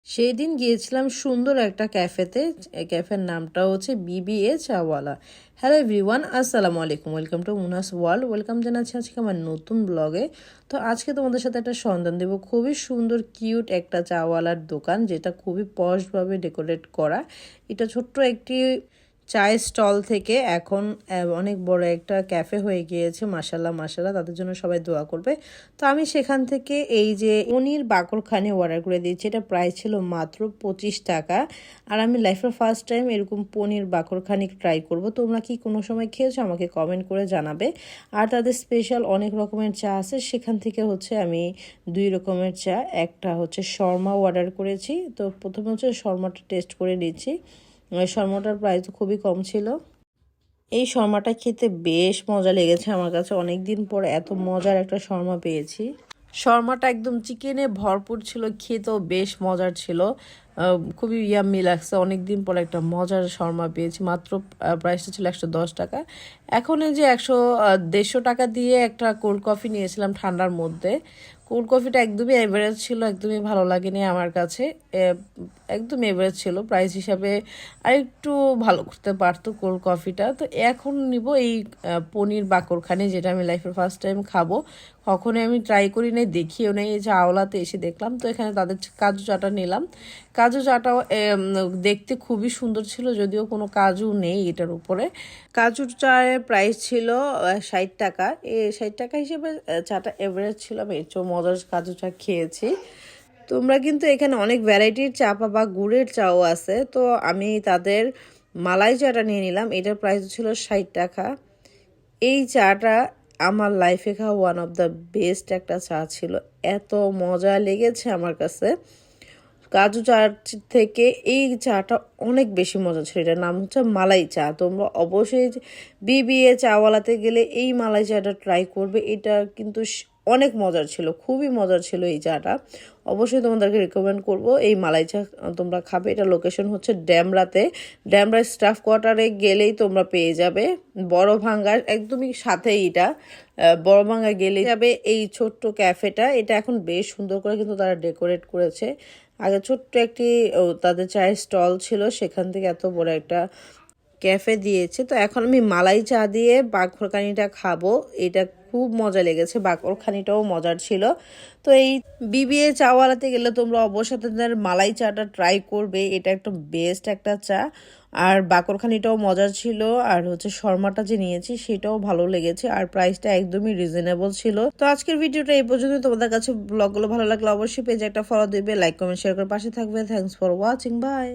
সেই দিন গিয়েছিলাম সুন্দর একটা ক্যাফেতে। ক্যাফের নামটা হচ্ছে বিবিএ চাওয়ালা। হ্যালো এভরিওয়ান, আসসালামু আলাইকুম, ওয়েলকাম টু মুনাস ওয়ার্ল্ড। ওয়েলকাম জানাচ্ছি আজকে আমার নতুন ব্লগে। তো আজকে তোমাদের সাথে একটা সন্ধান দেবো খুবই সুন্দর কিউট একটা চাওয়ালার দোকান, যেটা খুবই পশভাবে ডেকোরেট করা। এটা ছোট্ট একটি চায়ের স্টল থেকে এখন অনেক বড় একটা ক্যাফে হয়ে গিয়েছে। মাশাল্লাহ মাশাল্লাহ, তাদের জন্য সবাই দোয়া করবে। তো আমি সেখান থেকে এই যে পনির বাকরখানি অর্ডার করে দিয়েছি। এটা প্রাইস ছিল মাত্র 25 টাকা। আর আমি লাইফের ফার্স্ট টাইম এরকম পনির বাকরখানি ট্রাই করব। তোমরা কি কোনো সময় খেয়েছো আমাকে কমেন্ট করে জানাবে। আর তাদের স্পেশাল অনেক রকমের চা আছে, সেখান থেকে হচ্ছে আমি 2 রকমের চা, একটা হচ্ছে শর্মা অর্ডার করেছি। তো প্রথমে হচ্ছে শর্মাটা টেস্ট করে নিচ্ছি। শর্মাটার প্রাইস খুবই কম ছিল। এই শর্মাটা খেতে বেশ মজা লেগেছে আমার কাছে। অনেক দিন পর এত মজার একটা শর্মা পেয়েছি। শর্মাটা একদম চিকেনে ভরপুর ছিল, খেতেও বেশ মজার ছিল। খুবই ইয়াম্মি লাগছে। অনেক দিন পর একটা মজার শর্মা পেয়েছি। মাত্র প্রাইসটা ছিল 110 টাকা। এখন এই যে 150 টাকা দিয়ে একটা কোল্ড কফি নিয়েছিলাম ঠান্ডার মধ্যে। কোল্ড কফিটা একদমই এভারেজ ছিল, একদমই ভালো লাগেনি আমার কাছে। একদম এভারেজ ছিল প্রাইস হিসাবে। আর একটু ভালো করতে পারতো কোল্ড কফিটা। তো এখন নিব এই পনির বাকরখানি, যেটা আমি লাইফের ফার্স্ট টাইম খাবো। কখনোই আমি ট্রাই করি নাই, দেখিও নেই। এই যে আওলাতে এসে দেখলাম, তো এখানে তাদের কাজু চাটা নিলাম। কাজু চাটাও দেখতে খুবই সুন্দর ছিল, যদিও কোনো কাজু নেই এটার উপরে। কাজুর চায়ের প্রাইস ছিল 60 টাকা। 60 টাকা হিসেবে চাটা এভারেজ ছিল। আমি এর চেয়েও মজার কাজু চা খেয়েছি। তোমরা কিন্তু এখানে অনেক ভ্যারাইটির চা পাবা, গুড়ের চাও আছে। তো আমি তাদের মালাই চাটা নিয়ে নিলাম। এটার প্রাইস ছিল 60 টাকা। এই চাটা আমার লাইফে খাওয়া ওয়ান অফ দ্য বেস্ট একটা চা ছিল। এত মজা লেগেছে আমার কাছে। কাজু চা থেকে এই চাটা অনেক বেশি মজা ছিল। এটার নাম হচ্ছে মালাই চা। তোমরা অবশ্যই বিবিএ চাওয়ালাতে গেলে এই মালাই চাটা ট্রাই করবে। এটা কিন্তু অনেক মজার ছিল, খুবই মজার ছিল এই চাটা। অবশ্যই তোমাদেরকে রিকমেন্ড করব এই মালাই চা তোমরা খাবে। এটা লোকেশন হচ্ছে ড্যামরাতে। ড্যামরা স্টাফ কোয়ার্টারে গেলেই তোমরা পেয়ে যাবে। বড় ভাঙ্গার একদমই সাথেই এটা। বড় ভাঙ্গা গেলে যাবে এই ছোট্ট ক্যাফেটা। এটা এখন বেশ সুন্দর করে কিন্তু তারা ডেকোরেট করেছে। আগে ছোট্ট একটি তাদের চায়ের স্টল ছিল, সেখান থেকে এত বড় একটা ক্যাফে দিয়েছে। তো এখন আমি মালাই চা দিয়ে বাকরখানিটা খাবো। এটা খুব মজা লেগেছে, বাকরখানিটাও মজার ছিল। তো এই বিবিএ চাওয়ালাতে গেলে তোমরা অবশ্যই তাদের মালাই চাটা ট্রাই করবে। এটা একটা বেস্ট একটা চা। আর বাকরখানিটাও মজার ছিল। আর হচ্ছে শর্মাটা যে নিয়েছি সেটাও ভালো লেগেছে। আর প্রাইসটা একদমই রিজনেবল ছিল। তো আজকের ভিডিওটা এই পর্যন্ত। তোমাদের কাছে ব্লগগুলো ভালো লাগলে অবশ্যই পেজে একটা ফলো দিবে, লাইক কমেন্ট শেয়ার করে পাশে থাকবে। Thanks for watching, by.